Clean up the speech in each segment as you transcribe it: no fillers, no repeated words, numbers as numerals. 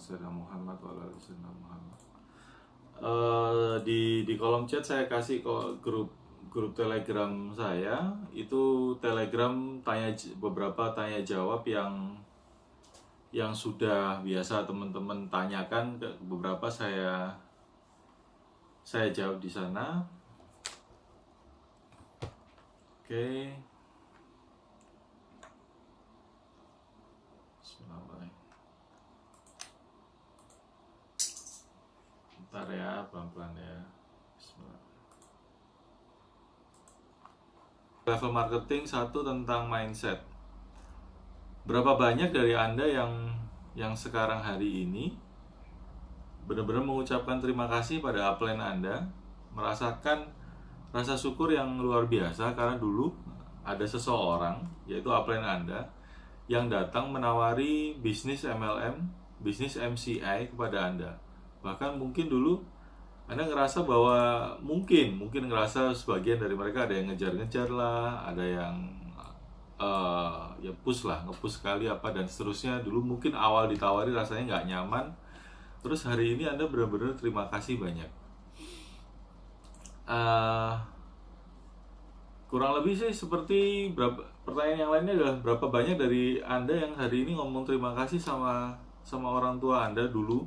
sayyidina Muhammad wa ala ali sayyidina Muhammad. Di kolom chat saya kasih kok grup Telegram saya. Itu Telegram beberapa tanya jawab yang sudah biasa teman-teman tanyakan, beberapa saya jawab di sana. Oke. Bentar ya, pelan-pelan ya. Bismillah. Level marketing 1 tentang mindset. Berapa banyak dari Anda yang sekarang hari ini benar-benar mengucapkan terima kasih pada upline Anda, merasakan rasa syukur yang luar biasa karena dulu ada seseorang, yaitu upline Anda, yang datang menawari bisnis MLM, bisnis MCI kepada Anda. Bahkan mungkin dulu Anda ngerasa bahwa mungkin ngerasa sebagian dari mereka ada yang ngejar-ngejar lah, ada yang ya nge-push sekali apa dan seterusnya. Dulu mungkin awal ditawari rasanya nggak nyaman, terus hari ini Anda benar-benar terima kasih banyak. Kurang lebih sih seperti pertanyaan yang lainnya adalah berapa banyak dari Anda yang hari ini ngomong terima kasih sama orang tua Anda dulu,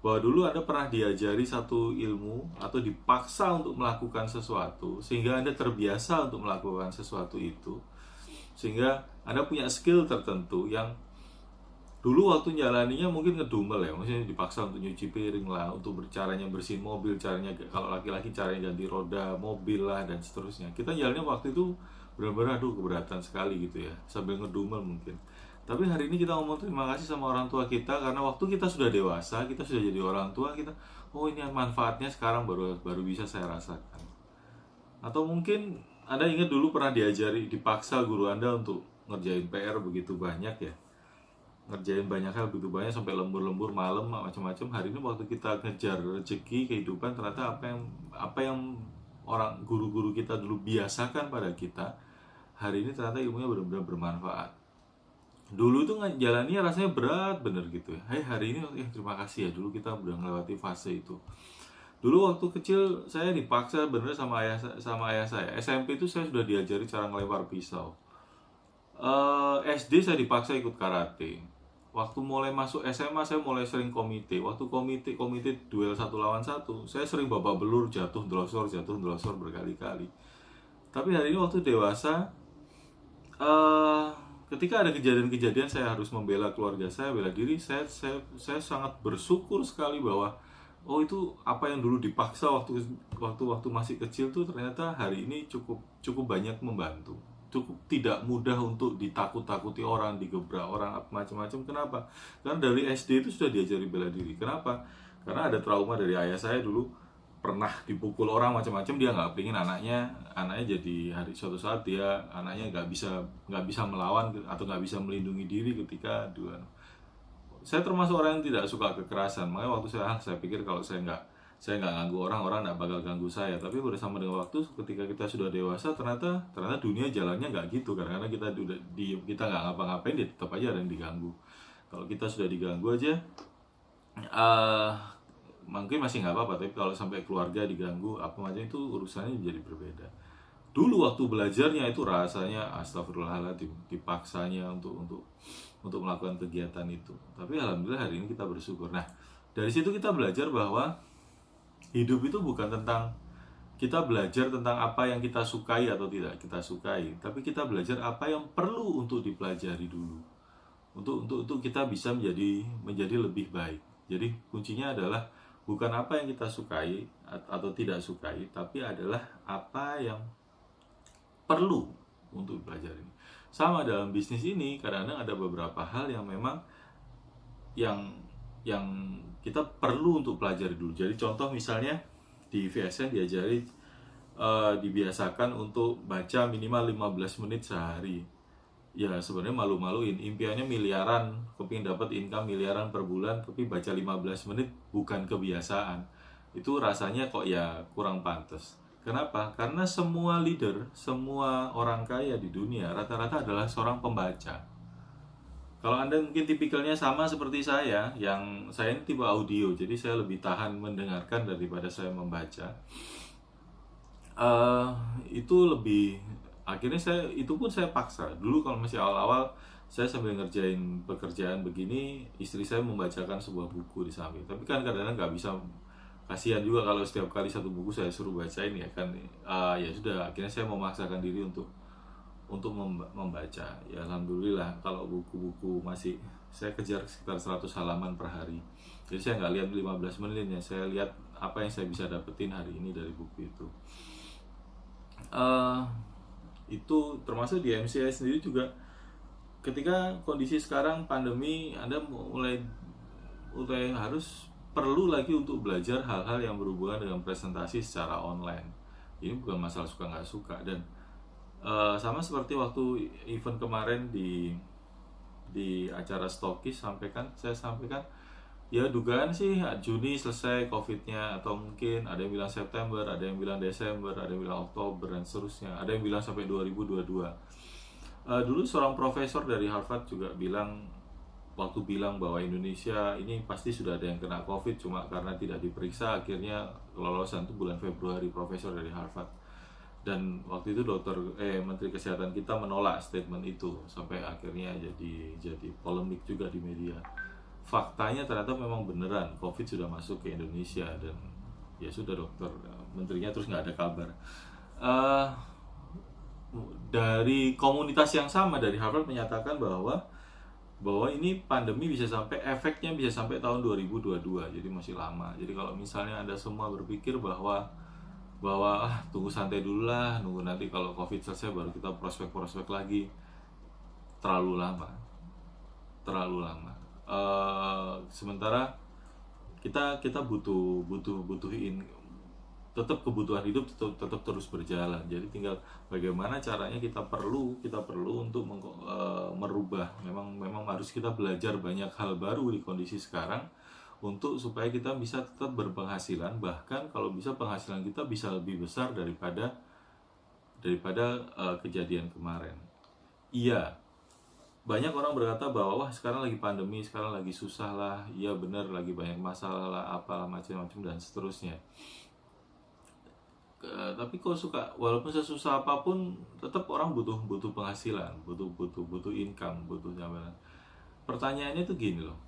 bahwa dulu Anda pernah diajari satu ilmu atau dipaksa untuk melakukan sesuatu sehingga Anda terbiasa untuk melakukan sesuatu itu, sehingga Anda punya skill tertentu yang dulu waktu jalaninya mungkin ngedumel ya, maksudnya dipaksa untuk nyuci piring lah, untuk caranya bersihin mobil, caranya kalau laki-laki caranya ganti roda mobil lah dan seterusnya. Kita jalannya waktu itu benar-benar keberatan sekali gitu ya, sambil ngedumel mungkin. Tapi hari ini kita ngomong terima kasih sama orang tua kita karena waktu kita sudah dewasa, kita sudah jadi orang tua, kita ini manfaatnya sekarang baru bisa saya rasakan. Atau mungkin Anda ingat dulu pernah diajari, dipaksa guru Anda untuk ngerjain PR begitu banyak ya, ngerjain banyak hal begitu banyak sampai lembur malam macam-macam. Hari ini waktu kita ngejar rezeki kehidupan, ternyata apa yang orang guru-guru kita dulu biasakan pada kita, hari ini ternyata ilmunya benar-benar bermanfaat. Dulu tuh jalannya rasanya berat bener gitu ya. Hari ini terima kasih ya, dulu kita udah melewati fase itu. Dulu waktu kecil saya dipaksa bener sama ayah saya. SMP itu saya sudah diajari cara ngelempar pisau. SD saya dipaksa ikut karate. Waktu mulai masuk SMA saya mulai sering komite. Waktu komite duel 1 lawan 1, saya sering babak belur, jatuh delosor berkali-kali. Tapi hari ini waktu dewasa, ketika ada kejadian-kejadian saya harus membela keluarga saya, bela diri, saya sangat bersyukur sekali bahwa itu apa yang dulu dipaksa waktu masih kecil tuh ternyata hari ini cukup banyak membantu. Cukup tidak mudah untuk ditakut-takuti orang, digebrak orang, macam-macam. Kenapa? Karena dari SD itu sudah diajari bela diri. Kenapa? Karena ada trauma dari ayah saya dulu pernah dipukul orang macam-macam, dia nggak pengen anaknya jadi suatu saat anaknya nggak bisa melawan atau nggak bisa melindungi diri ketika dua. Saya termasuk orang yang tidak suka kekerasan, makanya waktu saya pikir kalau saya nggak ganggu orang nggak bakal ganggu saya. Tapi bersama dengan waktu, ketika kita sudah dewasa, ternyata dunia jalannya nggak gitu. Karena kita udah kita nggak ngapa-ngapain, dia tetap aja ada yang diganggu. Kalau kita sudah diganggu aja, mungkin masih nggak apa-apa, tapi kalau sampai keluarga diganggu apa macam, itu urusannya jadi berbeda. Dulu waktu belajarnya itu rasanya astagfirullahaladzim, dipaksanya untuk melakukan kegiatan itu. Tapi alhamdulillah hari ini kita bersyukur. Nah, dari situ kita belajar bahwa hidup itu bukan tentang kita belajar tentang apa yang kita sukai atau tidak kita sukai, tapi kita belajar apa yang perlu untuk dipelajari dulu, untuk kita bisa menjadi lebih baik. Jadi kuncinya adalah bukan apa yang kita sukai atau tidak sukai, tapi adalah apa yang perlu untuk dipelajari. Sama dalam bisnis ini, kadang-kadang ada beberapa hal yang memang yang kita perlu untuk pelajari dulu. Jadi contoh misalnya di VSN dibiasakan untuk baca minimal 15 menit sehari. Ya sebenarnya malu-maluin, impiannya miliaran, kepingin dapat income miliaran per bulan, tapi baca 15 menit bukan kebiasaan. Itu rasanya kok ya kurang pantas. Kenapa? Karena semua leader, semua orang kaya di dunia rata-rata adalah seorang pembaca. Kalau Anda mungkin tipikalnya sama seperti saya, yang saya ini tipe audio, jadi saya lebih tahan mendengarkan daripada saya membaca. Eh, itu lebih, akhirnya itu pun saya paksa. Dulu kalau masih awal-awal, saya sambil ngerjain pekerjaan begini, istri saya membacakan sebuah buku di samping. Tapi kan kadang-kadang nggak bisa, kasihan juga kalau setiap kali satu buku saya suruh bacain ya kan. Ya sudah, akhirnya saya memaksakan diri untuk membaca. Ya alhamdulillah, kalau buku-buku masih saya kejar sekitar 100 halaman per hari. Jadi saya nggak lihat 15 menit ya, saya lihat apa yang saya bisa dapetin hari ini dari buku itu. Itu termasuk di MCI sendiri juga, ketika kondisi sekarang pandemi, Anda mulai harus perlu lagi untuk belajar hal-hal yang berhubungan dengan presentasi secara online. Ini bukan masalah suka nggak suka, dan sama seperti waktu event kemarin di acara Stokis saya sampaikan, ya dugaan sih Juni selesai COVID-nya, atau mungkin ada yang bilang September, ada yang bilang Desember, ada yang bilang Oktober, dan seterusnya. Ada yang bilang sampai 2022. Dulu seorang profesor dari Harvard juga bilang bahwa Indonesia ini pasti sudah ada yang kena COVID, cuma karena tidak diperiksa, akhirnya kelolosan itu bulan Februari, profesor dari Harvard. Dan waktu itu Menteri Kesehatan kita menolak statement itu, sampai akhirnya jadi polemik juga di media. Faktanya ternyata memang beneran COVID sudah masuk ke Indonesia, dan ya sudah, menterinya terus nggak ada kabar. Dari komunitas yang sama dari Harvard menyatakan bahwa ini pandemi efeknya bisa sampai tahun 2022, jadi masih lama. Jadi kalau misalnya Anda semua berpikir bahwa tunggu santai dulu lah, nunggu nanti kalau COVID selesai baru kita prospek lagi, terlalu lama. Sementara kita butuhin, tetap kebutuhan hidup tetap terus berjalan. Jadi tinggal bagaimana caranya kita perlu untuk merubah. Memang harus kita belajar banyak hal baru di kondisi sekarang, supaya kita bisa tetap berpenghasilan, bahkan kalau bisa penghasilan kita bisa lebih besar daripada kejadian kemarin. Iya, banyak orang berkata bahwa wah sekarang lagi pandemi, sekarang lagi susah lah. Iya benar, lagi banyak masalah lah, apalah macam-macam dan seterusnya. Tapi kalau walaupun sesusah apapun, tetap orang butuh penghasilan, butuh income, butuh jaminan. Pertanyaannya tuh gini loh.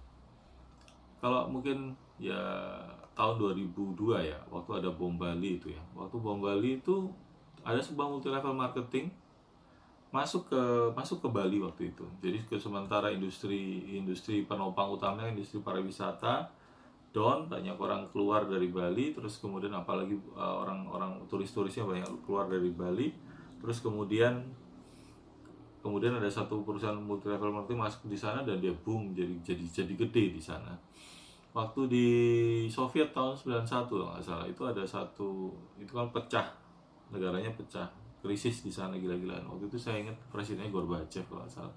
Kalau mungkin ya tahun 2002 ya, waktu ada bom Bali itu ya. Waktu bom Bali itu ada sebuah multi level marketing masuk ke Bali waktu itu. Jadi sementara industri penopang utamanya industri pariwisata down, banyak orang keluar dari Bali, terus kemudian apalagi orang turis-turisnya banyak keluar dari Bali, terus kemudian ada satu perusahaan multi level marketing masuk di sana dan dia boom, jadi gede di sana. Waktu di Soviet tahun 91 nggak salah, itu kan pecah, negaranya pecah, krisis di sana gila-gilaan. Waktu itu saya ingat presidennya Gorbachev kalau nggak salah.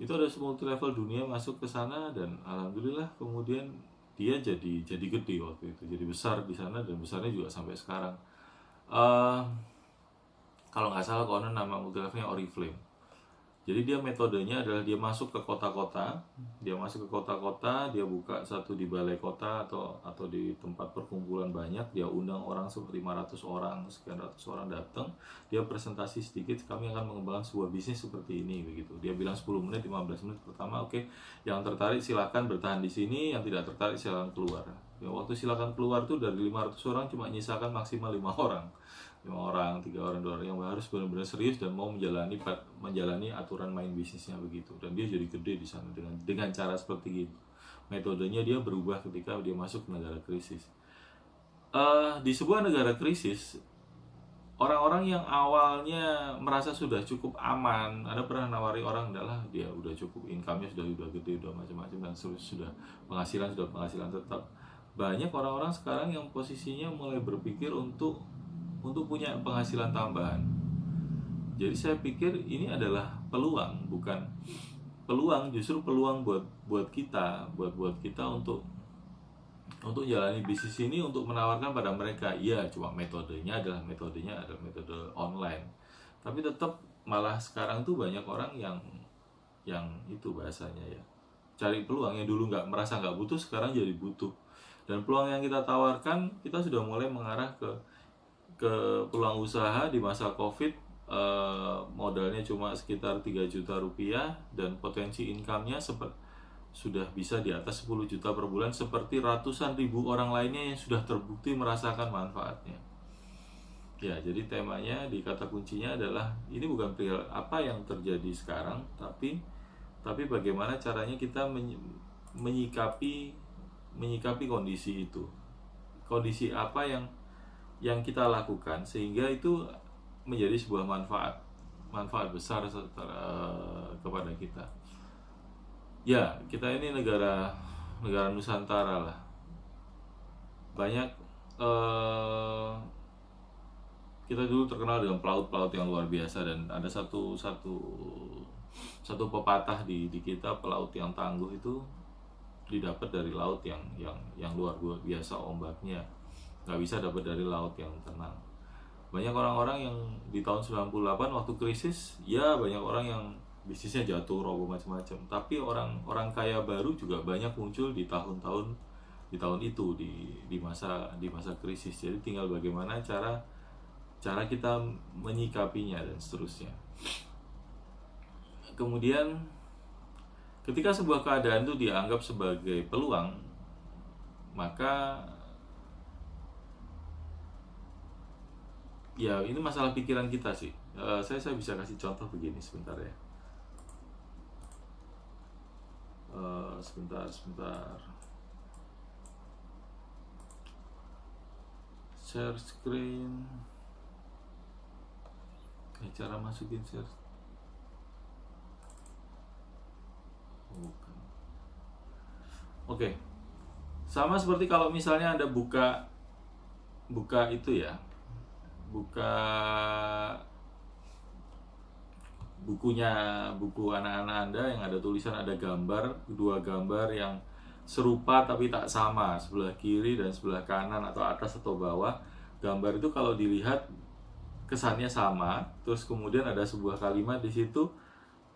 Itu ada multi level dunia masuk ke sana, dan alhamdulillah kemudian dia jadi gede waktu itu, jadi besar di sana, dan besarnya juga sampai sekarang. Kalau nggak salah konon nama multi levelnya Oriflame. Jadi dia metodenya adalah dia masuk ke kota-kota, dia buka satu di balai kota atau di tempat perkumpulan banyak, dia undang orang seperti 500 orang, sekian ratus orang datang, dia presentasi sedikit, kami akan mengembangkan sebuah bisnis seperti ini begitu. Dia bilang 10 menit, 15 menit pertama, oke, yang tertarik silakan bertahan di sini, yang tidak tertarik silakan keluar. Ya, waktu silakan keluar tuh dari 500 orang cuma nyisakan maksimal 5 orang. 5 orang, 3 orang, 2 orang yang harus benar-benar serius dan mau menjalani aturan main bisnisnya begitu. Dan dia jadi gede di sana dengan cara seperti itu. Metodenya dia berubah ketika dia masuk ke negara krisis. Di sebuah negara krisis, orang-orang yang awalnya merasa sudah cukup aman, Anda pernah nawari orang, adalah dia udah cukup, income-nya sudah gede, udah macam-macam, dan sudah penghasilan tetap. Banyak orang-orang sekarang yang posisinya mulai berpikir untuk punya penghasilan tambahan. Jadi saya pikir ini adalah justru peluang buat kita untuk jalani bisnis ini, untuk menawarkan pada mereka. Iya, cuma metodenya adalah metode online. Tapi tetap malah sekarang tuh banyak orang yang yang itu bahasanya ya, cari peluang yang dulu merasa nggak butuh sekarang jadi butuh. Dan peluang yang kita tawarkan, kita sudah mulai mengarah ke peluang usaha di masa COVID. Modalnya cuma sekitar 3 juta rupiah dan potensi income-nya sudah bisa di atas 10 juta per bulan, seperti ratusan ribu orang lainnya yang sudah terbukti merasakan manfaatnya. Ya, jadi temanya di kata kuncinya adalah ini bukan perihal apa yang terjadi sekarang, tapi bagaimana caranya kita menyikapi kondisi itu. Kondisi apa yang kita lakukan sehingga itu menjadi sebuah manfaat besar kepada kita. Ya, kita ini negara Nusantara lah. Banyak kita dulu terkenal dengan pelaut-pelaut yang luar biasa, dan ada satu pepatah di kita, pelaut yang tangguh itu didapat dari laut yang luar biasa ombaknya, nggak bisa dapat dari laut yang tenang. Banyak orang-orang yang di tahun 98 waktu krisis, ya banyak orang yang bisnisnya jatuh, roboh macam-macam. Tapi orang kaya baru juga banyak muncul di tahun itu, di masa krisis. Jadi tinggal bagaimana cara kita menyikapinya dan seterusnya. Kemudian ketika sebuah keadaan itu dianggap sebagai peluang, maka ya ini masalah pikiran kita sih. Saya bisa kasih contoh begini sebentar ya. Sebentar. Share screen. Cara masukin share. Bukan. Oke. Sama seperti kalau misalnya Anda buka itu ya. Buka buku anak-anak Anda yang ada tulisan, ada dua gambar yang serupa tapi tak sama, sebelah kiri dan sebelah kanan atau atas atau bawah. Gambar itu kalau dilihat kesannya sama, terus kemudian ada sebuah kalimat di situ,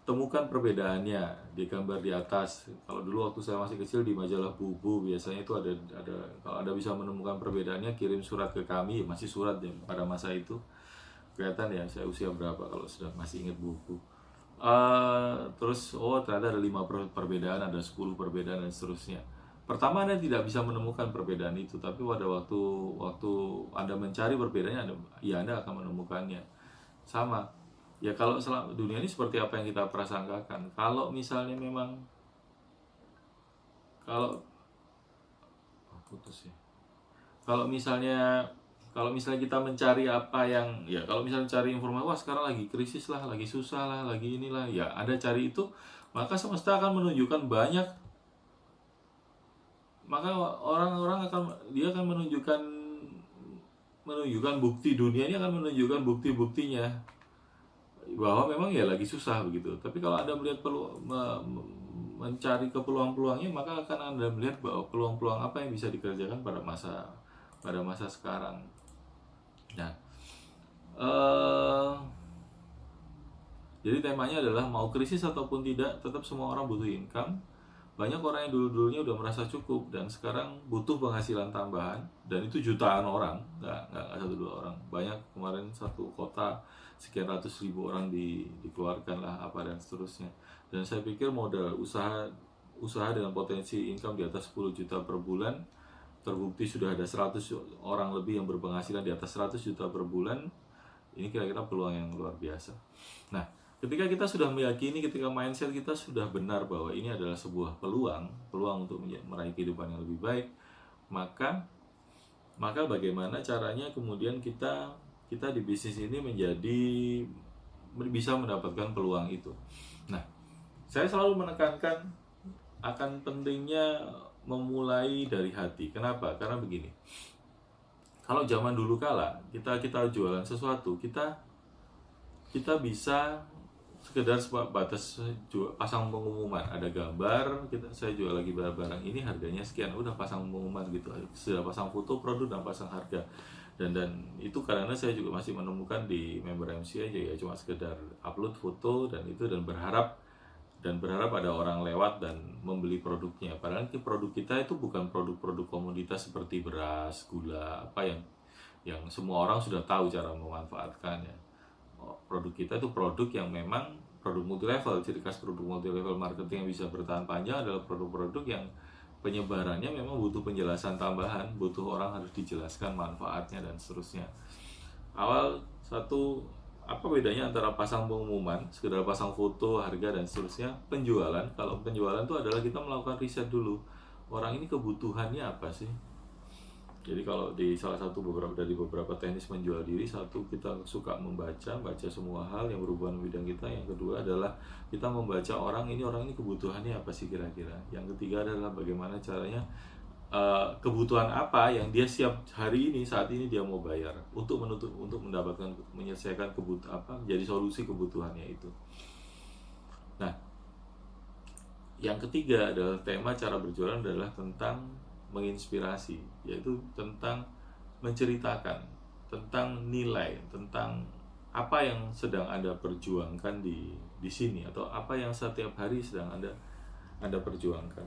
temukan perbedaannya di gambar di atas. Kalau dulu waktu saya masih kecil di majalah Bubu biasanya itu ada kalau Anda bisa menemukan perbedaannya, kirim surat ke kami. Masih surat ya pada masa itu. Kelihatan ya saya usia berapa kalau sudah masih ingat Buku. Terus ternyata ada 5 perbedaan, ada 10 perbedaan dan seterusnya. Pertama Anda tidak bisa menemukan perbedaan itu, tapi pada waktu Anda mencari perbedaannya, Anda akan menemukannya. Sama. Ya kalau dunia ini seperti apa yang kita prasangkakan. Kalau misalnya memang kalau misalnya kita mencari apa yang kalau misalnya cari informasi, wah sekarang lagi krisis lah, lagi susah lah, lagi inilah, ya Anda cari itu, maka semesta akan menunjukkan banyak. Maka orang-orang akan menunjukkan bukti, dunia ini akan menunjukkan bukti-buktinya bahwa memang ya lagi susah begitu. Tapi kalau Anda melihat mencari ke peluang-peluangnya, maka akan Anda melihat bahwa peluang-peluang apa yang bisa dikerjakan pada masa sekarang. Nah, jadi temanya adalah mau krisis ataupun tidak, tetap semua orang butuh income. Banyak orang yang dulunya udah merasa cukup dan sekarang butuh penghasilan tambahan, dan itu jutaan orang, nggak 1-2 orang. Banyak, kemarin satu kota sekian ratus ribu orang dikeluarkan lah apa dan seterusnya. Dan saya pikir modal usaha dengan potensi income di atas 10 juta per bulan, terbukti sudah ada 100 orang lebih yang berpenghasilan di atas 100 juta per bulan. Ini kira-kira peluang yang luar biasa. Nah, ketika kita sudah meyakini, ketika mindset kita sudah benar bahwa ini adalah sebuah peluang untuk meraih kehidupan yang lebih baik, maka bagaimana caranya kemudian kita di bisnis ini bisa mendapatkan peluang itu. Nah, saya selalu menekankan akan pentingnya memulai dari hati. Kenapa? Karena begini. Kalau zaman dulu kala kita jualan sesuatu, kita bisa sekedar sebatas pasang pengumuman, ada gambar, saya jual lagi barang ini harganya sekian, udah pasang pengumuman gitu, sudah pasang foto produk dan pasang harga. Dan itu karena saya juga masih menemukan di member MC aja ya, cuma sekedar upload foto dan berharap dan berharap ada orang lewat dan membeli produknya. Padahal produk kita itu bukan produk-produk komoditas seperti beras, gula, apa yang semua orang sudah tahu cara memanfaatkannya. Produk kita itu produk yang memang produk multi level. Ciri khas produk multi level marketing yang bisa bertahan panjang adalah produk-produk yang penyebarannya memang butuh penjelasan tambahan, butuh orang harus dijelaskan manfaatnya dan seterusnya. Awal satu, apa bedanya antara pasang pengumuman, sekedar pasang foto, harga dan seterusnya, penjualan. Kalau penjualan itu adalah kita melakukan riset dulu, orang ini kebutuhannya apa sih. Jadi kalau di salah satu beberapa teknis menjual diri, satu, kita suka baca semua hal yang berhubungan dengan bidang kita. Yang kedua adalah kita membaca orang ini kebutuhannya apa sih kira-kira. Yang ketiga adalah bagaimana caranya, kebutuhan apa yang dia siap hari ini, saat ini dia mau bayar untuk mendapatkan, menyelesaikan menjadi solusi kebutuhannya itu. Nah, yang ketiga adalah tema cara berjualan adalah tentang menginspirasi, yaitu tentang menceritakan tentang nilai, tentang apa yang sedang Anda perjuangkan di sini, atau apa yang setiap hari sedang Anda perjuangkan.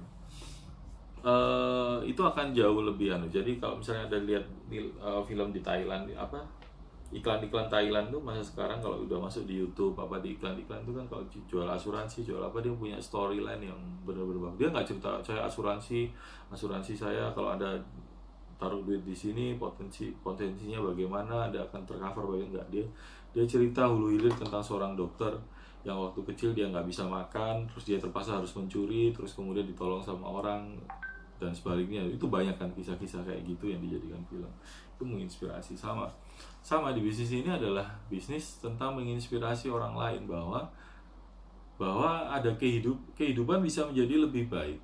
Itu akan jauh lebih Jadi kalau misalnya Anda lihat film di Thailand, iklan-iklan Thailand tuh masa sekarang kalau udah masuk di YouTube, di iklan-iklan itu kan kalau jual asuransi, jual apa, dia punya storyline yang benar-benar bagus. Dia nggak cerita saya asuransi saya kalau Anda taruh duit di sini potensinya bagaimana, Anda akan tercover bagaimana. Enggak, dia cerita hulu hilir tentang seorang dokter yang waktu kecil dia nggak bisa makan, terus dia terpaksa harus mencuri, terus kemudian ditolong sama orang dan sebaliknya. Itu banyak kan kisah-kisah kayak gitu yang dijadikan film. Itu menginspirasi. Sama di bisnis ini adalah bisnis tentang menginspirasi orang lain bahwa ada kehidupan bisa menjadi lebih baik.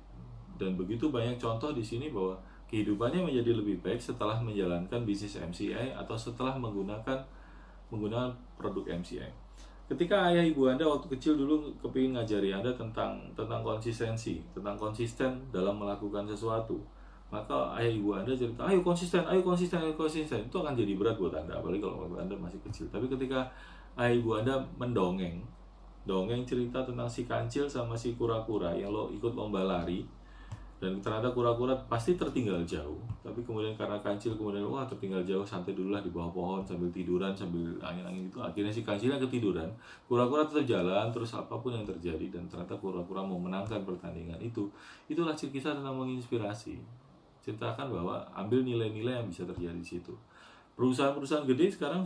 Dan begitu banyak contoh di sini bahwa kehidupannya menjadi lebih baik setelah menjalankan bisnis MCI atau setelah menggunakan produk MCI. Ketika ayah ibu Anda waktu kecil dulu kepingin ngajari Anda tentang konsistensi, tentang konsisten dalam melakukan sesuatu, maka ayah ibu Anda cerita, ayo konsisten, itu akan jadi berat buat Anda, apalagi kalau Anda masih kecil. Tapi ketika ayah ibu Anda dongeng cerita tentang si kancil sama si kura-kura yang ikut lomba lari, dan ternyata kura-kura pasti tertinggal jauh, tapi kemudian karena kancil tertinggal jauh, santai dulu lah di bawah pohon sambil tiduran, sambil angin-angin itu, akhirnya si kancilnya ketiduran, kura-kura tetap jalan terus apapun yang terjadi, dan ternyata kura-kura memenangkan pertandingan itu. Itulah kisah tentang menginspirasi. Ceritakan bahwa ambil nilai-nilai yang bisa terjadi di situ. Perusahaan-perusahaan gede sekarang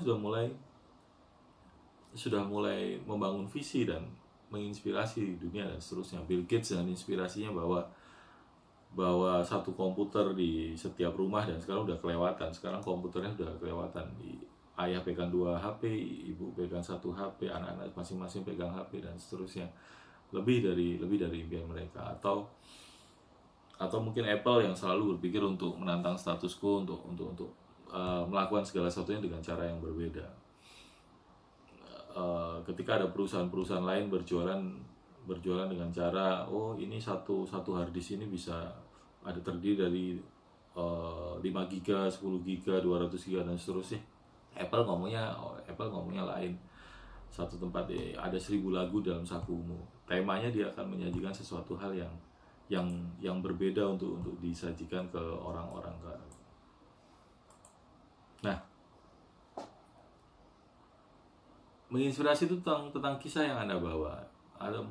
sudah mulai membangun visi dan menginspirasi dunia dan seterusnya. Bill Gates dengan inspirasinya bahwa satu komputer di setiap rumah, dan sekarang udah kelewatan. Sekarang komputernya udah kelewatan. Ayah pegang 2 HP, ibu pegang 1 HP, anak-anak masing-masing pegang HP dan seterusnya. Lebih dari impian mereka. Atau mungkin Apple yang selalu berpikir untuk menantang status quo, untuk melakukan segala sesuatunya dengan cara yang berbeda. Ketika ada perusahaan-perusahaan lain berjualan dengan cara, ini satu hard disk ini bisa ada terdiri dari 5 giga, 10 giga, 200 giga dan seterusnya. Apple ngomongnya lain. Satu tempat ada 1000 lagu dalam sakumu. Temanya dia akan menyajikan sesuatu hal yang berbeda untuk disajikan ke orang-orang. Nah, menginspirasi itu tentang kisah yang Anda bawa. Ada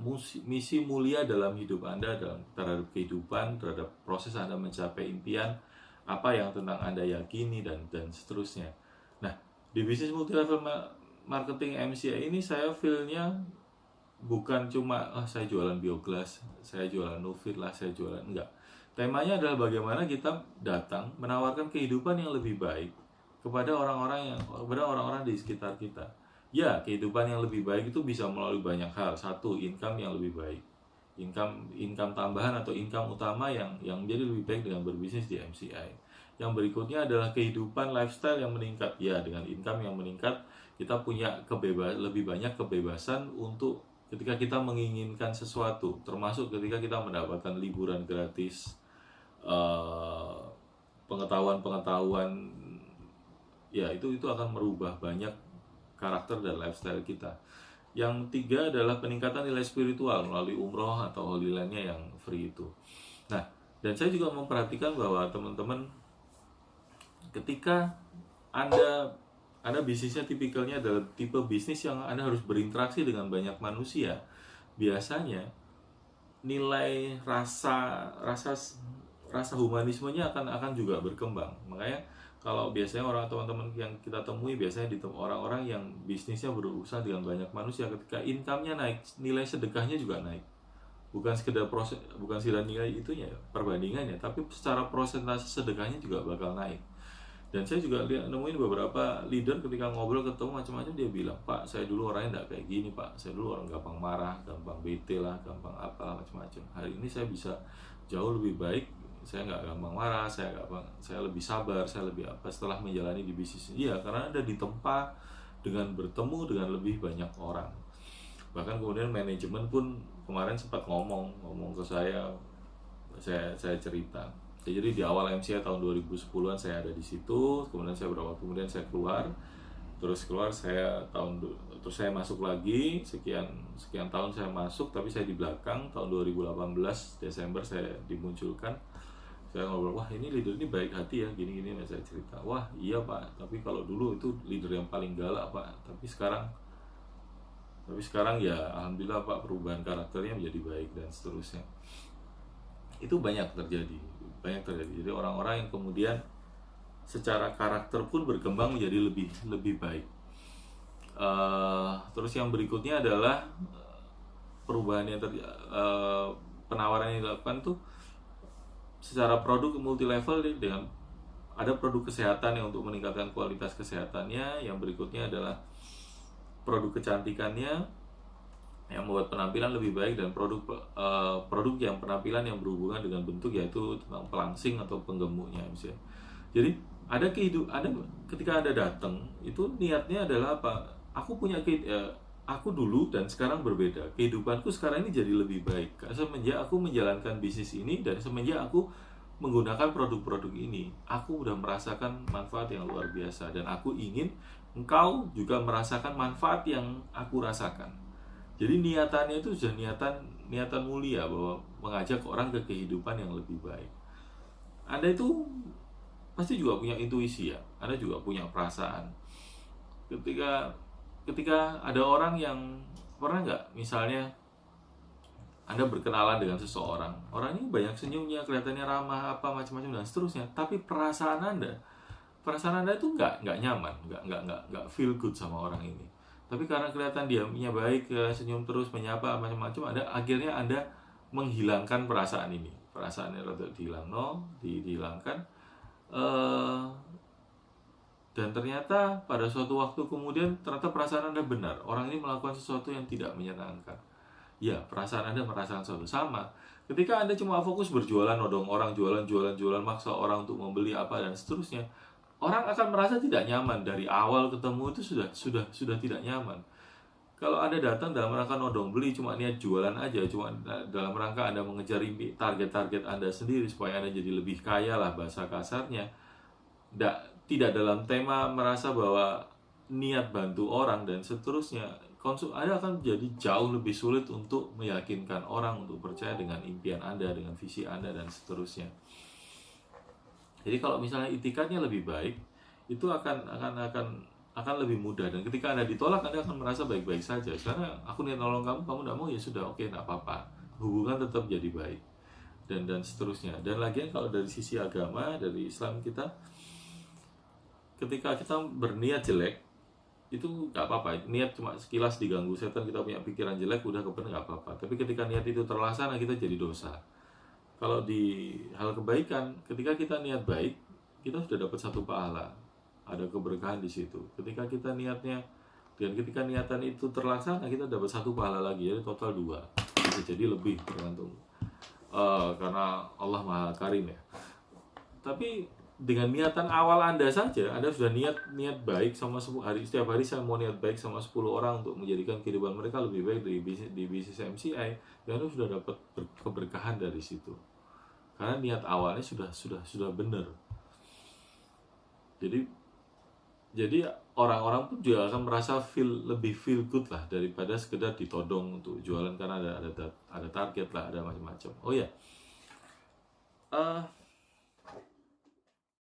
misi mulia dalam hidup Anda, terhadap kehidupan, terhadap proses Anda mencapai impian, apa yang tentang Anda yakini dan seterusnya. Nah, di bisnis multi level marketing MCI ini saya feel-nya bukan cuma saya jualan bioglas, saya jualan Nufit lah, saya jualan, enggak. Temanya adalah bagaimana kita datang menawarkan kehidupan yang lebih baik kepada orang-orang di sekitar kita. Ya, kehidupan yang lebih baik itu bisa melalui banyak hal. Satu, income yang lebih baik, income tambahan atau income utama yang menjadi lebih baik dengan berbisnis di MCI. Yang berikutnya adalah kehidupan lifestyle yang meningkat. Ya, dengan income yang meningkat, kita punya lebih banyak kebebasan untuk ketika kita menginginkan sesuatu, termasuk ketika kita mendapatkan liburan gratis, pengetahuan, ya itu akan merubah banyak karakter dan lifestyle kita. Yang tiga adalah peningkatan nilai spiritual melalui umroh atau Holy Land-nya yang free itu. Nah, dan saya juga memperhatikan bahwa teman-teman ketika Anda bisnisnya tipikalnya adalah tipe bisnis yang Anda harus berinteraksi dengan banyak manusia, biasanya nilai rasa humanismenya akan juga berkembang. Makanya kalau biasanya teman-teman yang kita temui biasanya di orang-orang yang bisnisnya berurusan dengan banyak manusia, ketika income-nya naik, nilai sedekahnya juga naik. Bukan sekedar nilai itunya perbandingannya, tapi secara prosentase sedekahnya juga bakal naik. Dan saya juga nemuin beberapa leader ketika ngobrol ketemu macam-macam, dia bilang, Pak, saya dulu orangnya nggak kayak gini, Pak, saya dulu orang gampang marah, gampang bete lah, gampang apa macam-macam. Hari ini saya bisa jauh lebih baik, saya nggak gampang marah, saya lebih sabar, saya lebih apa setelah menjalani di bisnis. Iya, karena ada ditempa dengan bertemu dengan lebih banyak orang. Bahkan kemudian manajemen pun kemarin sempat ngomong ke saya cerita. Jadi di awal MCA tahun 2010-an saya ada di situ, kemudian kemudian saya keluar, terus saya masuk lagi, sekian tahun saya masuk, tapi saya di belakang. Tahun 2018 Desember saya dimunculkan. Saya ngobrol, wah ini leader ini baik hati ya, gini-gini. Saya cerita, wah iya Pak, tapi kalau dulu itu leader yang paling galak Pak, tapi sekarang ya alhamdulillah Pak, perubahan karakternya menjadi baik dan seterusnya. Itu banyak terjadi. Jadi orang-orang yang kemudian secara karakter pun berkembang menjadi lebih baik. Terus yang berikutnya adalah perubahan yang penawaran yang dilakukan tuh secara produk multi level, dengan ada produk kesehatan yang untuk meningkatkan kualitas kesehatannya. Yang berikutnya adalah produk kecantikannya yang membuat penampilan lebih baik, dan produk yang penampilan yang berhubungan dengan bentuk, yaitu tentang pelangsing atau penggemuknya misalnya. Jadi ketika Anda datang itu niatnya adalah apa? Aku dulu dan sekarang berbeda. Kehidupanku sekarang ini jadi lebih baik semenjak aku menjalankan bisnis ini, dan semenjak aku menggunakan produk-produk ini. Aku udah merasakan manfaat yang luar biasa, dan aku ingin engkau juga merasakan manfaat yang aku rasakan. Jadi niatannya itu sudah niatan mulia, bahwa mengajak orang ke kehidupan yang lebih baik. Anda itu pasti juga punya intuisi ya, Anda juga punya perasaan. Ketika ada orang yang pernah nggak, misalnya Anda berkenalan dengan seseorang, orang ini banyak senyumnya, kelihatannya ramah, apa macam-macam dan seterusnya, tapi perasaan Anda itu nggak nyaman, nggak feel good sama orang ini. Tapi karena kelihatan diamnya baik, senyum terus, menyapa macam-macam, akhirnya Anda menghilangkan perasaan ini. Perasaannya rada dihilangkan. Dan ternyata pada suatu waktu kemudian ternyata perasaan Anda benar. Orang ini melakukan sesuatu yang tidak menyenangkan. Ya, perasaan Anda merasakan sesuatu sama. Ketika Anda cuma fokus berjualan, nodong orang, jualan, maksa orang untuk membeli apa dan seterusnya, orang akan merasa tidak nyaman. Dari awal ketemu itu sudah tidak nyaman. Kalau Anda datang dalam rangka nodong beli, cuma niat jualan aja, cuma dalam rangka Anda mengejar target-target Anda sendiri supaya Anda jadi lebih kaya lah bahasa kasarnya, tidak dalam tema merasa bahwa niat bantu orang dan seterusnya, Anda akan jadi jauh lebih sulit untuk meyakinkan orang untuk percaya dengan impian Anda, dengan visi Anda dan seterusnya. Jadi kalau misalnya itikadnya lebih baik, itu akan lebih mudah. Dan ketika Anda ditolak, Anda akan merasa baik-baik saja. Karena aku niat nolong kamu tidak mau, ya sudah, oke, tidak apa-apa. Hubungan tetap jadi baik. Dan seterusnya. Dan lagian kalau dari sisi agama, dari Islam kita, ketika kita berniat jelek, itu nggak apa-apa. Niat cuma sekilas diganggu setan, kita punya pikiran jelek, udah kebenar nggak apa-apa. Tapi ketika niat itu terlaksana, kita jadi dosa. Kalau di hal kebaikan, ketika kita niat baik, kita sudah dapat satu pahala, ada keberkahan di situ. Ketika kita niatnya, dan ketika niatan itu terlaksana, kita dapat satu pahala lagi, jadi total 2. Bisa jadi lebih, tergantung. Karena Allah Maha Karim ya. Tapi dengan niatan awal Anda saja, Anda sudah niat baik sama 10 hari, setiap hari saya mau niat baik sama 10 orang untuk menjadikan kehidupan mereka lebih baik di bisnis MCI, dan Anda sudah dapat keberkahan dari situ. Karena niat awalnya sudah benar. Jadi Jadi orang-orang pun juga akan merasa lebih feel good lah daripada sekedar ditodong untuk jualan karena ada target lah, ada macam-macam. Oh ya,